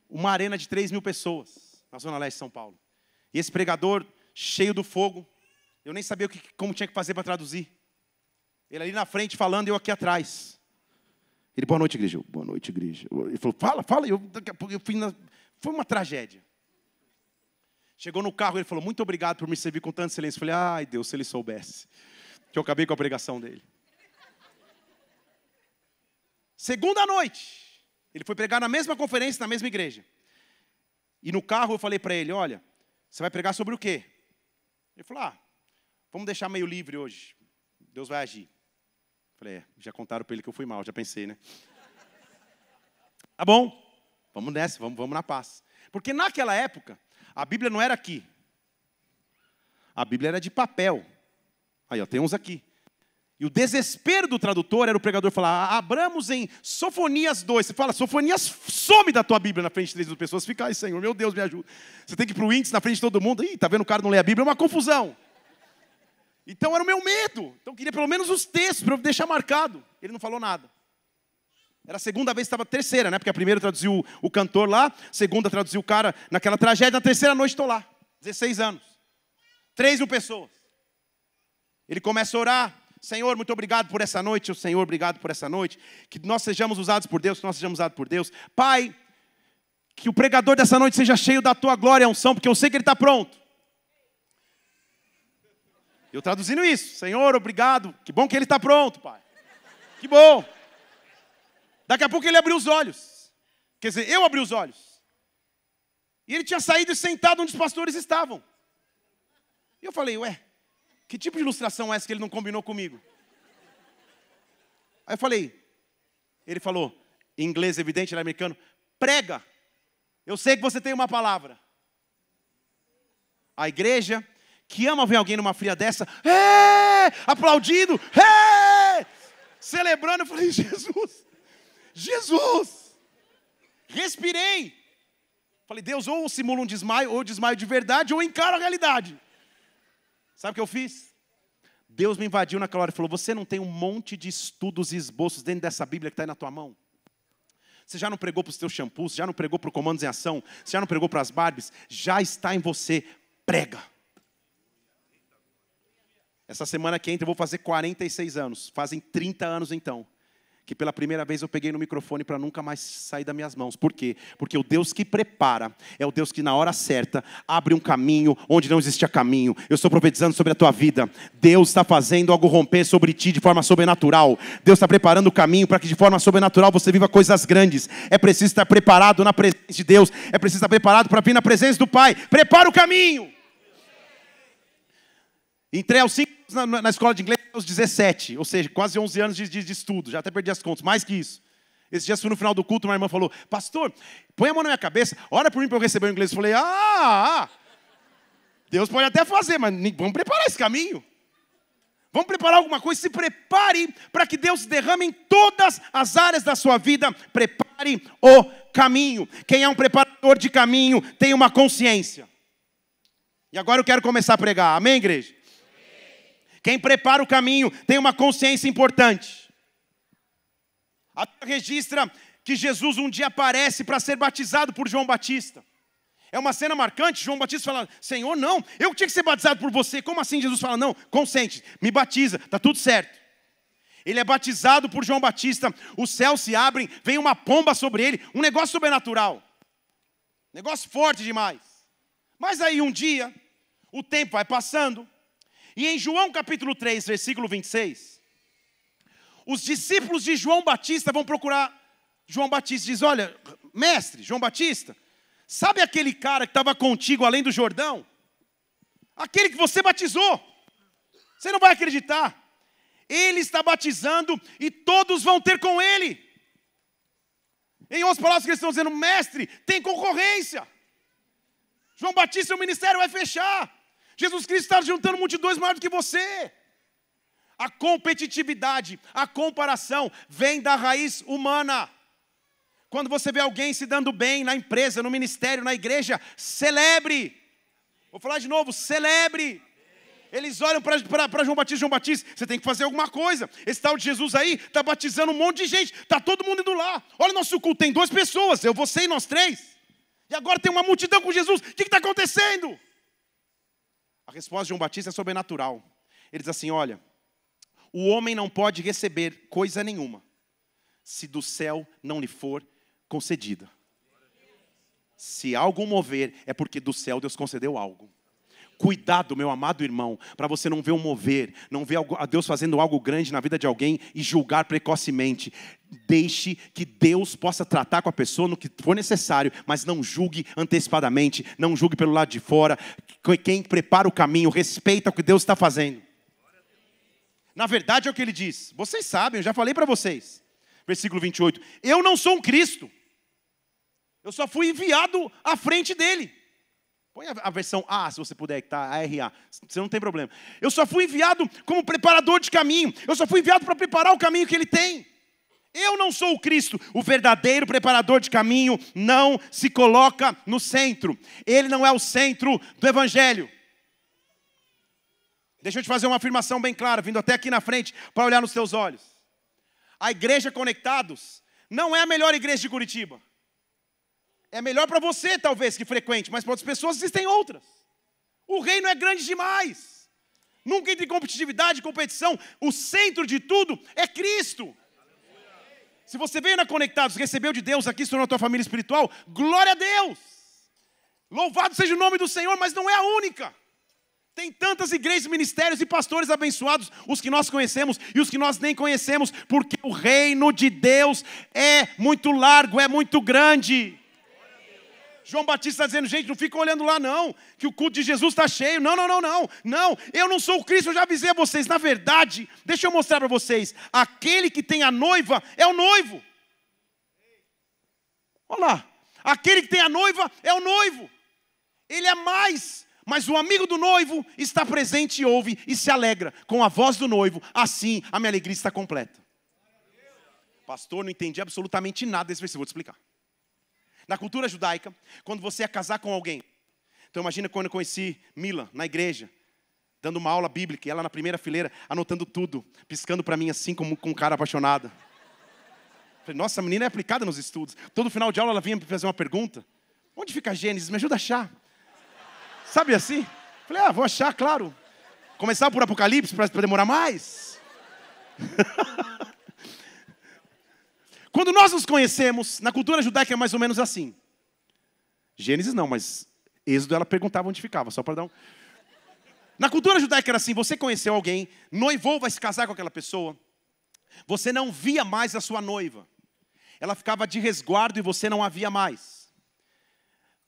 S1: uma arena de 3.000 pessoas na Zona Leste de São Paulo. E esse pregador, cheio do fogo, eu nem sabia como tinha que fazer para traduzir. Ele ali na frente falando e eu aqui atrás. Ele, boa noite, igreja. Boa noite, igreja. Ele falou, fala. Daqui a pouco eu fui foi uma tragédia. Chegou no carro, ele falou, muito obrigado por me servir com tanto silêncio. Eu falei, ai Deus, se ele soubesse. Que eu acabei com a pregação dele. Segunda noite, ele foi pregar na mesma conferência, na mesma igreja. E no carro eu falei para ele, olha, você vai pregar sobre o quê? Ele falou, vamos deixar meio livre hoje. Deus vai agir. Eu falei, já contaram para ele que eu fui mal, já pensei, né? Tá bom, vamos nessa, vamos na paz. Porque naquela época, a Bíblia não era aqui. A Bíblia era de papel. Aí, tem uns aqui. E o desespero do tradutor era o pregador falar, abramos em Sofonias 2. Você fala, Sofonias, some da tua Bíblia na frente de 3 pessoas. Fica aí, Senhor, meu Deus, me ajuda. Você tem que ir para o índice na frente de todo mundo. Ih, tá vendo o cara não lê a Bíblia? É uma confusão. Então era o meu medo. Então eu queria pelo menos os textos para eu deixar marcado. Ele não falou nada. Era a segunda vez que estava, terceira, né? Porque a primeira traduziu o cantor lá, a segunda traduziu o cara naquela tragédia, na terceira noite estou lá. 16 anos. 3.000 pessoas. Ele começa a orar. Senhor, muito obrigado por essa noite. Senhor, obrigado por essa noite. Que nós sejamos usados por Deus, que nós sejamos usados por Deus. Pai, que o pregador dessa noite seja cheio da tua glória e unção, porque eu sei que ele está pronto. Eu traduzindo isso. Senhor, obrigado. Que bom que ele está pronto, Pai. Que bom. Daqui a pouco ele abriu os olhos. Quer dizer, eu abri os olhos. E ele tinha saído e sentado onde os pastores estavam. E eu falei, que tipo de ilustração é essa que ele não combinou comigo? Aí eu falei, ele falou, em inglês evidente, ele é americano, prega. Eu sei que você tem uma palavra. A igreja que ama ver alguém numa fria dessa, aplaudindo, celebrando. Eu falei, Jesus. Respirei. Falei, Deus, ou simula um desmaio, ou desmaio de verdade, ou encaro a realidade. Sabe o que eu fiz? Deus me invadiu naquela hora e falou, você não tem um monte de estudos e esboços dentro dessa Bíblia que está aí na tua mão? Você já não pregou para os teus shampoos, já não pregou para o Comandos em Ação, você já não pregou para as Barbies? Já está em você, prega. Essa semana que entra eu vou fazer 46 anos, fazem 30 anos então, que pela primeira vez eu peguei no microfone para nunca mais sair das minhas mãos. Por quê? Porque o Deus que prepara é o Deus que na hora certa abre um caminho onde não existia caminho. Eu estou profetizando sobre a tua vida. Deus está fazendo algo romper sobre ti de forma sobrenatural. Deus está preparando o caminho para que de forma sobrenatural você viva coisas grandes. É preciso estar preparado na presença de Deus. É preciso estar preparado para vir na presença do Pai. Prepara o caminho. Entrei aos 5 na escola de inglês aos 17, ou seja, quase 11 anos de estudo, já até perdi as contas, mais que isso. Esse dia, no final do culto, uma irmã falou, pastor, põe a mão na minha cabeça, ora por mim para eu receber o inglês. Eu falei, Deus pode até fazer, mas vamos preparar esse caminho. Vamos preparar alguma coisa, se prepare para que Deus derrame em todas as áreas da sua vida. Prepare o caminho. Quem é um preparador de caminho tem uma consciência. E agora eu quero começar a pregar, amém, igreja? Quem prepara o caminho tem uma consciência importante. A Bíblia registra que Jesus um dia aparece para ser batizado por João Batista. É uma cena marcante. João Batista fala, Senhor, não, eu tinha que ser batizado por você. Como assim? Jesus fala, não, consente, me batiza, está tudo certo. Ele é batizado por João Batista, os céus se abrem, vem uma pomba sobre ele, um negócio sobrenatural. Negócio forte demais. Mas aí um dia, o tempo vai passando, e em João capítulo 3, versículo 26, os discípulos de João Batista vão procurar João Batista. Diz, olha, mestre, João Batista, sabe aquele cara que estava contigo além do Jordão? Aquele que você batizou. Você não vai acreditar. Ele está batizando e todos vão ter com ele. Em outras palavras, que eles estão dizendo, mestre, tem concorrência. João Batista, o ministério vai fechar. Jesus Cristo está juntando multidões maior do que você. A competitividade, a comparação vem da raiz humana. Quando você vê alguém se dando bem na empresa, no ministério, na igreja, celebre. Vou falar de novo, celebre. Eles olham para João Batista, você tem que fazer alguma coisa. Esse tal de Jesus aí está batizando um monte de gente, está todo mundo indo lá. Olha o nosso culto, tem 2 pessoas, eu, você e nós 3. E agora tem uma multidão com Jesus, o que está acontecendo? A resposta de João Batista é sobrenatural. Ele diz assim, olha, o homem não pode receber coisa nenhuma, se do céu não lhe for concedida. Se algo mover, é porque do céu Deus concedeu algo. Cuidado, meu amado irmão, para você não ver um mover, não ver a Deus fazendo algo grande na vida de alguém e julgar precocemente. Deixe que Deus possa tratar com a pessoa no que for necessário, mas não julgue antecipadamente, não julgue pelo lado de fora. Quem prepara o caminho, respeita o que Deus está fazendo. Na verdade é o que ele diz. Vocês sabem, eu já falei para vocês. Versículo 28. Eu não sou um Cristo. Eu só fui enviado à frente dele. Põe a versão A, se você puder, que está ARA. Você não tem problema. Eu só fui enviado como preparador de caminho. Eu só fui enviado para preparar o caminho que ele tem. Eu não sou o Cristo. O verdadeiro preparador de caminho não se coloca no centro. Ele não é o centro do evangelho. Deixa eu te fazer uma afirmação bem clara, vindo até aqui na frente, para olhar nos teus olhos. A igreja Conectados não é a melhor igreja de Curitiba. É melhor para você, talvez, que frequente, mas para outras pessoas existem outras. O reino é grande demais. Nunca entre competitividade e competição. O centro de tudo é Cristo. Se você veio na Conectados, recebeu de Deus aqui, se tornou a tua família espiritual, glória a Deus. Louvado seja o nome do Senhor, mas não é a única. Tem tantas igrejas, ministérios e pastores abençoados, os que nós conhecemos e os que nós nem conhecemos, porque o reino de Deus é muito largo, é muito grande. João Batista está dizendo, gente, não fica olhando lá não, que o culto de Jesus está cheio. Não, eu não sou o Cristo, eu já avisei a vocês. Na verdade, deixa eu mostrar para vocês, aquele que tem a noiva é o noivo. Olha lá, aquele que tem a noiva é o noivo. Ele é mais, mas o amigo do noivo está presente e ouve e se alegra com a voz do noivo. Assim, a minha alegria está completa. Pastor, não entendi absolutamente nada desse versículo, vou te explicar. Na cultura judaica, quando você ia casar com alguém, então imagina quando eu conheci Mila na igreja, dando uma aula bíblica, e ela na primeira fileira, anotando tudo, piscando para mim assim como com um cara apaixonado. Falei, nossa, a menina é aplicada nos estudos. Todo final de aula ela vinha me fazer uma pergunta. Onde fica Gênesis? Me ajuda a achar. Sabe assim? Falei, vou achar, claro. Começar por Apocalipse para demorar mais. Quando nós nos conhecemos, na cultura judaica é mais ou menos assim. Gênesis não, mas Êxodo ela perguntava onde ficava, só para dar um... Na cultura judaica era assim, você conheceu alguém, noivou, vai se casar com aquela pessoa, você não via mais a sua noiva. Ela ficava de resguardo e você não a via mais.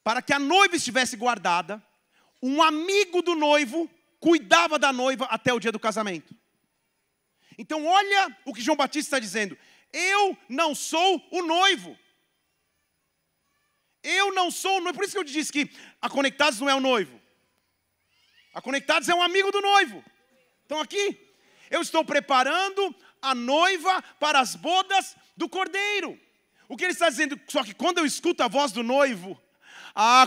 S1: Para que a noiva estivesse guardada, um amigo do noivo cuidava da noiva até o dia do casamento. Então olha o que João Batista está dizendo. Eu não sou o noivo. Eu não sou o noivo. Por isso que eu te disse que a Conectados não é o noivo. A Conectados é um amigo do noivo. Então aqui, eu estou preparando a noiva para as bodas do Cordeiro. O que ele está dizendo? Só que quando eu escuto a voz do noivo,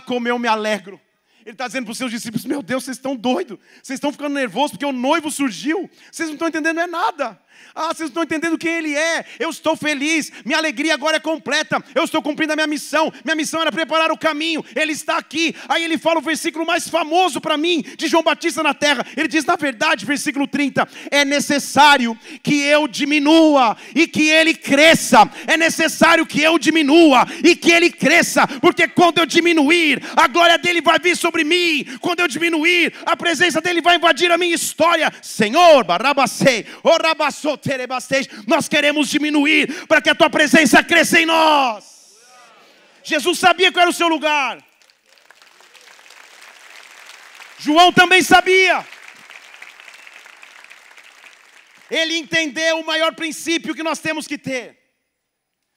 S1: como eu me alegro. Ele está dizendo para os seus discípulos, meu Deus, vocês estão doidos. Vocês estão ficando nervosos porque o noivo surgiu. Vocês não estão entendendo nada. Vocês não estão entendendo quem ele é. Eu estou feliz. Minha alegria agora é completa. Eu estou cumprindo a minha missão. Minha missão era preparar o caminho. Ele está aqui. Aí ele fala o versículo mais famoso para mim, de João Batista na terra. Ele diz, na verdade, versículo 30, é necessário que eu diminua e que ele cresça. É necessário que eu diminua e que ele cresça. Porque quando eu diminuir, a glória dele vai vir sobre mim. Quando eu diminuir, a presença dele vai invadir a minha história. Senhor, barabacei, orabassou, nós queremos diminuir para que a tua presença cresça em nós. Jesus sabia qual era o seu lugar. João também sabia. Ele entendeu o maior princípio que nós temos que ter.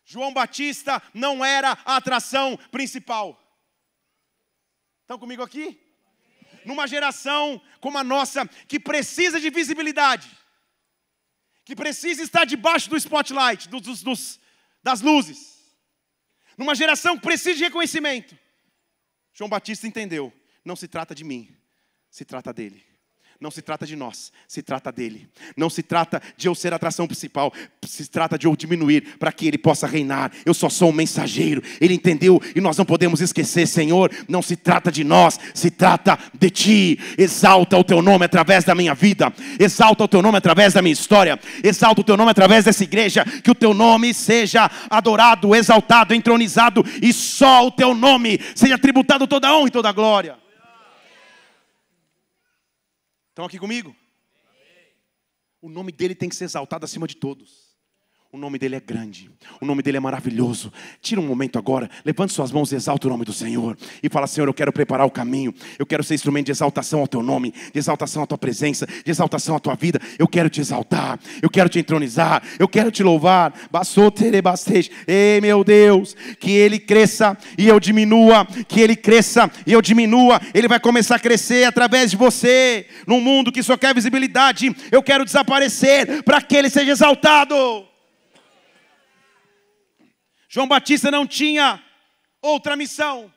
S1: João Batista não era a atração principal. Estão comigo aqui? Numa geração como a nossa, que precisa de visibilidade, que precisa estar debaixo do spotlight, das luzes. Numa geração que precisa de reconhecimento. João Batista entendeu, não se trata de mim, se trata dele. Não se trata de nós, se trata dele. Não se trata de eu ser a atração principal, se trata de eu diminuir para que ele possa reinar. Eu só sou um mensageiro. Ele entendeu e nós não podemos esquecer, Senhor, não se trata de nós, se trata de ti. Exalta o teu nome através da minha vida. Exalta o teu nome através da minha história. Exalta o teu nome através dessa igreja. Que o teu nome seja adorado, exaltado, entronizado e só o teu nome seja tributado toda a honra e toda a glória. Estão aqui comigo? O nome dele tem que ser exaltado acima de todos. O nome dele é grande, o nome dele é maravilhoso. Tira um momento agora, levante suas mãos e exalta o nome do Senhor. E fala: Senhor, eu quero preparar o caminho. Eu quero ser instrumento de exaltação ao teu nome, de exaltação à tua presença, de exaltação à tua vida. Eu quero te exaltar, eu quero te entronizar, eu quero te louvar. Ei, meu Deus, que ele cresça e eu diminua, que ele cresça e eu diminua. Ele vai começar a crescer através de você. Num mundo que só quer visibilidade, eu quero desaparecer para que ele seja exaltado. João Batista não tinha outra missão,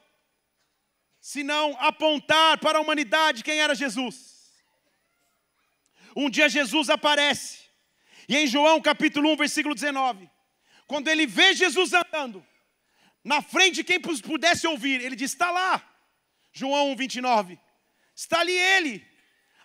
S1: senão apontar para a humanidade quem era Jesus. Um dia Jesus aparece, e em João capítulo 1, versículo 19, quando ele vê Jesus andando, na frente de quem pudesse ouvir, ele diz: está lá, João 1, 29, está ali ele,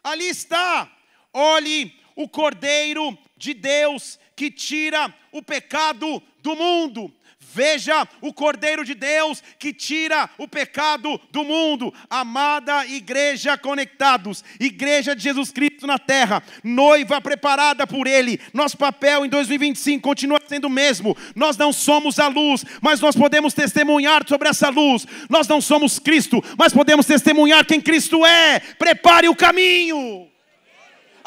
S1: ali está, olhe o Cordeiro de Deus que tira o pecado do mundo. Veja o Cordeiro de Deus que tira o pecado do mundo. Amada igreja conectados, igreja de Jesus Cristo na terra, noiva preparada por Ele. Nosso papel em 2025 continua sendo o mesmo. Nós não somos a luz, mas nós podemos testemunhar sobre essa luz. Nós não somos Cristo, mas podemos testemunhar quem Cristo é. Prepare o caminho.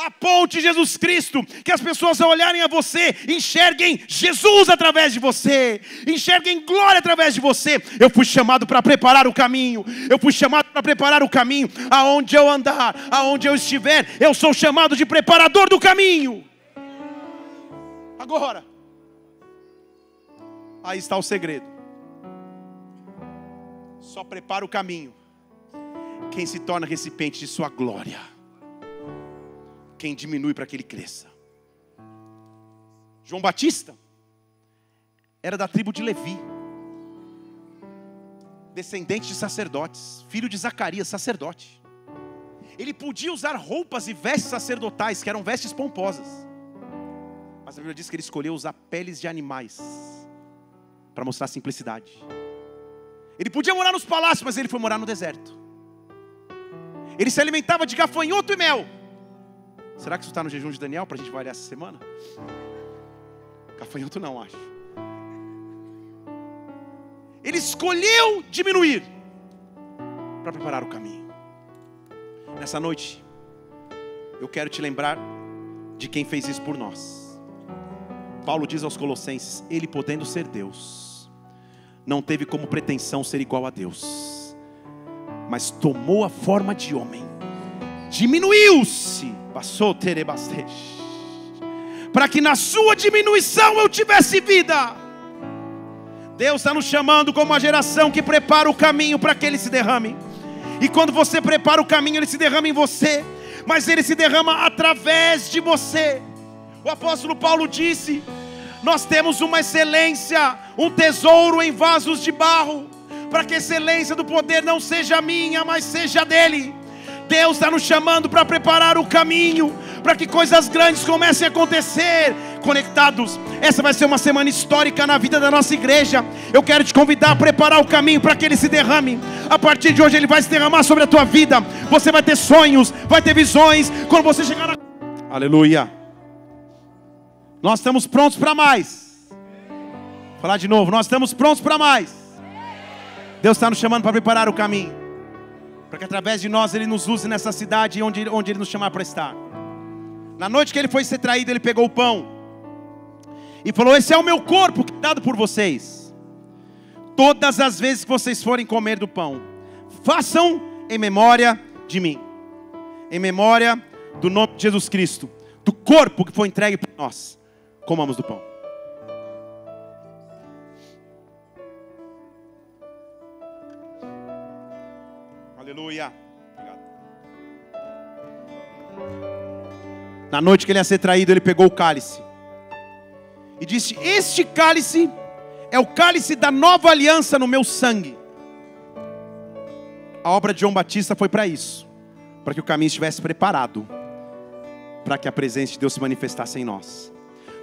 S1: Aponte Jesus Cristo, que as pessoas ao olharem a você, enxerguem Jesus através de você, enxerguem glória através de você. Eu fui chamado para preparar o caminho, eu fui chamado para preparar o caminho, aonde eu andar, aonde eu estiver, eu sou chamado de preparador do caminho. Agora, aí está o segredo. Só prepara o caminho quem se torna recipiente de sua glória. Quem diminui para que ele cresça. João Batista era da tribo de Levi, descendente de sacerdotes, filho de Zacarias, sacerdote. Ele podia usar roupas e vestes sacerdotais, que eram vestes pomposas, mas a Bíblia diz que ele escolheu usar peles de animais para mostrar simplicidade. Ele podia morar nos palácios, mas ele foi morar no deserto. Ele se alimentava de gafanhoto e mel. Será que isso está no jejum de Daniel para a gente variar essa semana? Gafanhoto não, acho. Ele escolheu diminuir para preparar o caminho. Nessa noite, eu quero te lembrar de quem fez isso por nós. Paulo diz aos Colossenses: ele, podendo ser Deus, não teve como pretensão ser igual a Deus, mas tomou a forma de homem, diminuiu-se, passou para que na sua diminuição eu tivesse vida. Deus está nos chamando como uma geração que prepara o caminho para que Ele se derrame. E quando você prepara o caminho, Ele se derrama em você, mas Ele se derrama através de você. O apóstolo Paulo disse: nós temos uma excelência, um tesouro em vasos de barro, para que a excelência do poder não seja minha, mas seja dele. Deus está nos chamando para preparar o caminho, para que coisas grandes comecem a acontecer. Conectados, essa vai ser uma semana histórica na vida da nossa igreja. Eu quero te convidar a preparar o caminho para que Ele se derrame. A partir de hoje Ele vai se derramar sobre a tua vida. Você vai ter sonhos, vai ter visões. Quando você chegar na... Aleluia. Nós estamos prontos para mais. Vou falar de novo, nós estamos prontos para mais. Deus está nos chamando para preparar o caminho, para que através de nós Ele nos use nessa cidade onde Ele nos chamar para estar. Na noite que Ele foi ser traído, Ele pegou o pão e falou: esse é o meu corpo que é dado por vocês. Todas as vezes que vocês forem comer do pão, façam em memória de mim, em memória do nome de Jesus Cristo, do corpo que foi entregue por nós. Comamos do pão. Aleluia. Obrigado. Na noite que Ele ia ser traído, Ele pegou o cálice e disse: este cálice é o cálice da nova aliança no meu sangue. A obra de João Batista foi para isso, para que o caminho estivesse preparado, para que a presença de Deus se manifestasse em nós.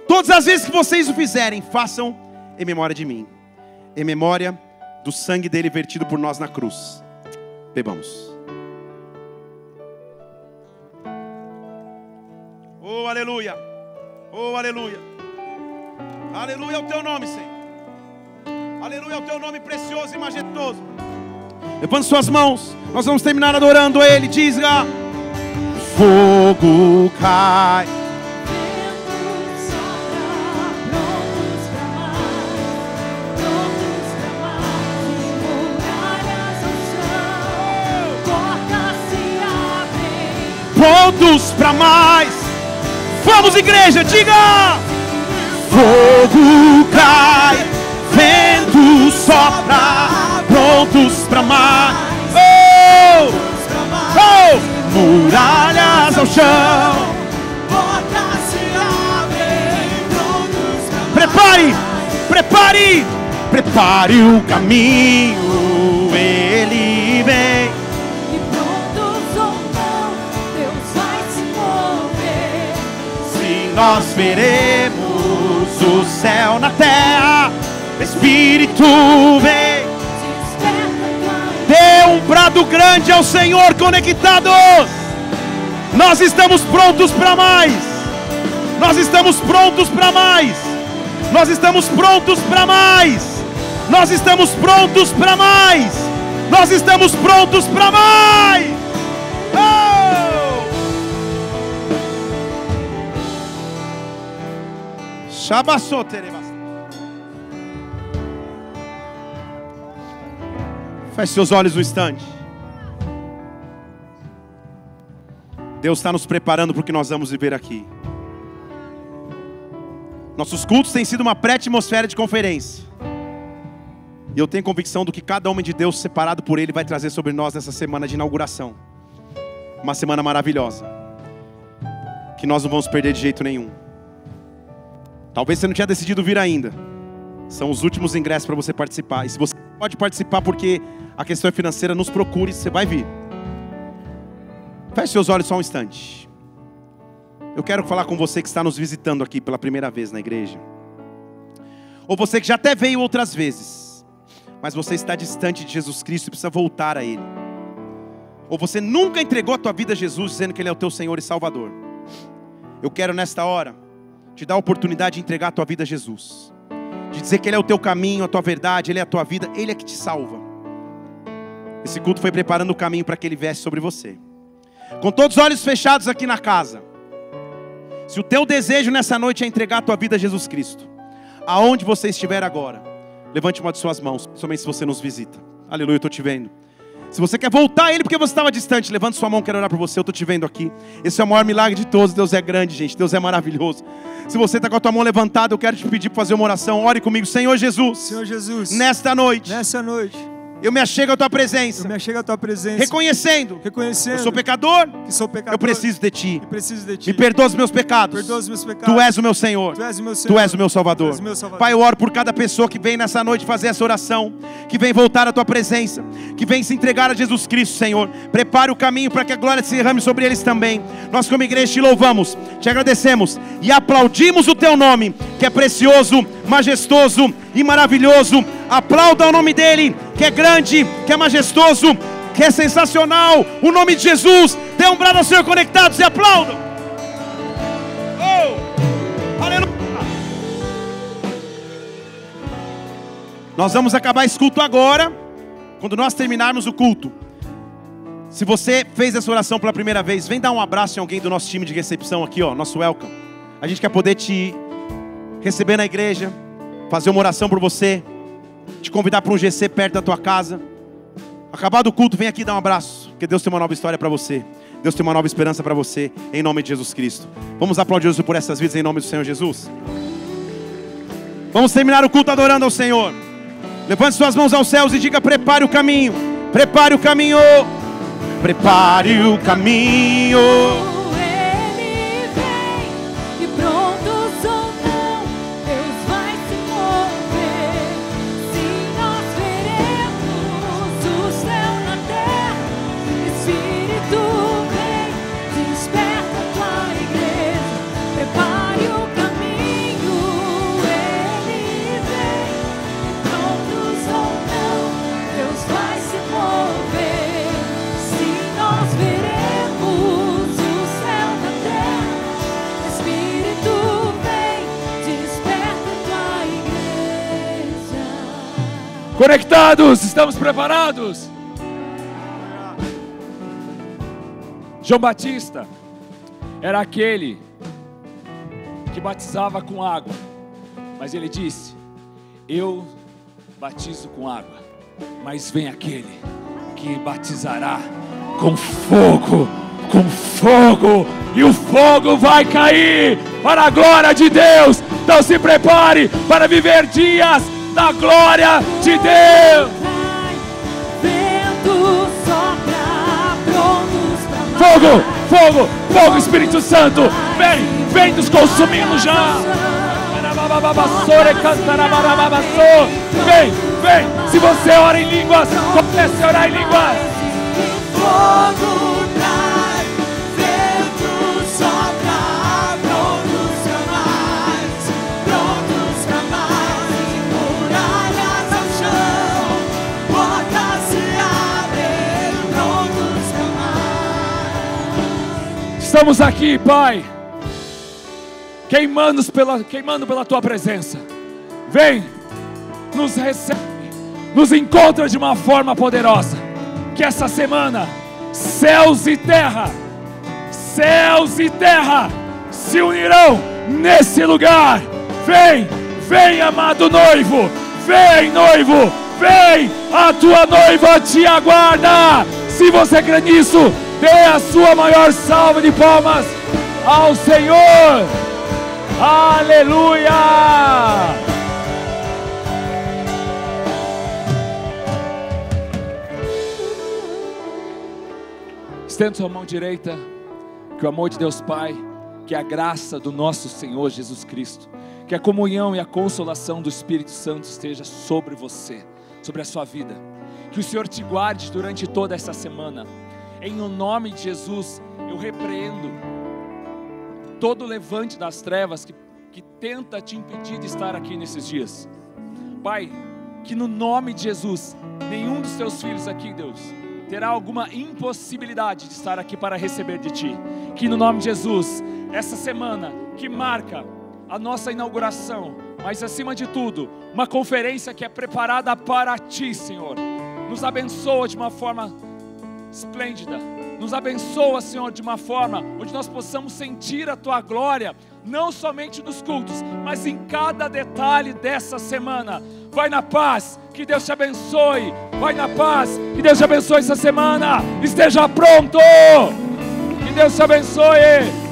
S1: Todas as vezes que vocês o fizerem, façam em memória de mim, em memória do sangue dele vertido por nós na cruz. Bebamos. Oh, aleluia. Oh, aleluia. Aleluia é o teu nome, Senhor. Aleluia é o teu nome precioso e majestoso. Levante suas mãos. Nós vamos terminar adorando Ele. Diga: fogo cai. Prontos para mais. Vamos, igreja, diga: fogo cai, vento sopra, prontos para mais. Oh, oh, muralhas ao chão, portas se abrem, prontos para mais. Prepare o caminho, Ele vem. Nós veremos o céu na terra, Espírito vem. Dê um brado grande ao Senhor, conectados. Nós estamos prontos para mais. Nós estamos prontos para mais. Nós estamos prontos para mais. Nós estamos prontos para mais. Nós estamos prontos para mais. Feche seus olhos um instante. Deus está nos preparando para o que nós vamos viver aqui. Nossos cultos têm sido uma pré-atmosfera de conferência. E eu tenho convicção do que cada homem de Deus separado por Ele vai trazer sobre nós nessa semana de inauguração. Uma semana maravilhosa, que nós não vamos perder de jeito nenhum. Talvez você não tinha decidido vir ainda. São os últimos ingressos para você participar. E se você pode participar porque a questão é financeira, nos procure, você vai vir. Feche seus olhos só um instante. Eu quero falar com você que está nos visitando aqui pela primeira vez na igreja. Ou você que já até veio outras vezes, mas você está distante de Jesus Cristo e precisa voltar a Ele. Ou você nunca entregou a tua vida a Jesus dizendo que Ele é o teu Senhor e Salvador. Eu quero nesta hora te dar a oportunidade de entregar a tua vida a Jesus, de dizer que Ele é o teu caminho, a tua verdade, Ele é a tua vida, Ele é que te salva. Esse culto foi preparando o caminho para que Ele viesse sobre você. Com todos os olhos fechados aqui na casa, se o teu desejo nessa noite é entregar a tua vida a Jesus Cristo, aonde você estiver agora, levante uma de suas mãos, somente se você nos visita. Aleluia, eu estou te vendo. Se você quer voltar a Ele porque você estava distante, levante sua mão, quero orar por você, eu estou te vendo aqui. Esse é o maior milagre de todos, Deus é grande, gente, Deus é maravilhoso. Se você está com a tua mão levantada, eu quero te pedir para fazer uma oração. Ore comigo. Senhor Jesus,
S2: Senhor Jesus,
S1: nesta noite, eu me achego à tua presença, reconhecendo, eu sou pecador, eu preciso de ti, me perdoa os meus pecados, tu és o meu Senhor, tu és o meu Salvador. Pai, eu oro por cada pessoa que vem nessa noite fazer essa oração, que vem voltar à tua presença, que vem se entregar a Jesus Cristo, Senhor. Prepare o caminho para que a glória se derrame sobre eles também. Nós como igreja te louvamos, te agradecemos e aplaudimos o teu nome, que é precioso, majestoso e maravilhoso. Aplauda o nome dele, que é grande, que é majestoso, que é sensacional. O nome de Jesus. Dê um brado ao Senhor, conectados, e aplaudam. Oh, aleluia. Nós vamos acabar esse culto agora. Quando nós terminarmos o culto, se você fez essa oração pela primeira vez, vem dar um abraço em alguém do nosso time de recepção aqui, ó, nosso welcome. A gente quer poder te receber na igreja, fazer uma oração por você, te convidar para um GC perto da tua casa. Acabado o culto, vem aqui dar um abraço, porque Deus tem uma nova história para você. Deus tem uma nova esperança para você, em nome de Jesus Cristo. Vamos aplaudir Jesus por essas vidas, em nome do Senhor Jesus. Vamos terminar o culto adorando ao Senhor. Levante suas mãos aos céus e diga: prepare o caminho, prepare o caminho, prepare o caminho.
S2: Conectados, estamos preparados? João Batista era aquele que batizava com água, mas ele disse: eu batizo com água, mas vem aquele que batizará com fogo, e o fogo vai cair para a glória de Deus. Então se prepare para viver dias da glória de Deus.
S3: Vento sopra, prontos pra mais.
S2: Fogo, fogo, fogo, Espírito Santo, vem nos consumindo já. Vem, se você ora em línguas, comece a orar em línguas.
S3: Fogo traz, vento sopra, prontos pra mais, muralhas ao chão, portas se abrem, prontos pra mais.
S2: Estamos aqui, Pai, queimando pela Tua presença. Vem, nos recebe, nos encontra de uma forma poderosa. Que essa semana, céus e terra se unirão nesse lugar. Vem, amado noivo, vem, noivo, vem, a tua noiva te aguarda. Se você crê nisso, dê a sua maior salva de palmas ao Senhor. Aleluia! Estenda sua mão direita, que o amor de Deus Pai, que a graça do nosso Senhor Jesus Cristo, que a comunhão e a consolação do Espírito Santo esteja sobre você, sobre a sua vida. Que o Senhor te guarde durante toda essa semana. Em o nome de Jesus, eu repreendo todo levante das trevas que tenta te impedir de estar aqui nesses dias. Pai, que no nome de Jesus, nenhum dos teus filhos aqui, Deus, terá alguma impossibilidade de estar aqui para receber de Ti. Que no nome de Jesus, essa semana que marca a nossa inauguração, mas acima de tudo, uma conferência que é preparada para Ti, Senhor, nos abençoa de uma forma esplêndida. Nos abençoa, Senhor, de uma forma onde nós possamos sentir a Tua glória, não somente nos cultos, mas em cada detalhe dessa semana. Vai na paz, que Deus te abençoe. Vai na paz, que Deus te abençoe essa semana. Esteja pronto, que Deus te abençoe.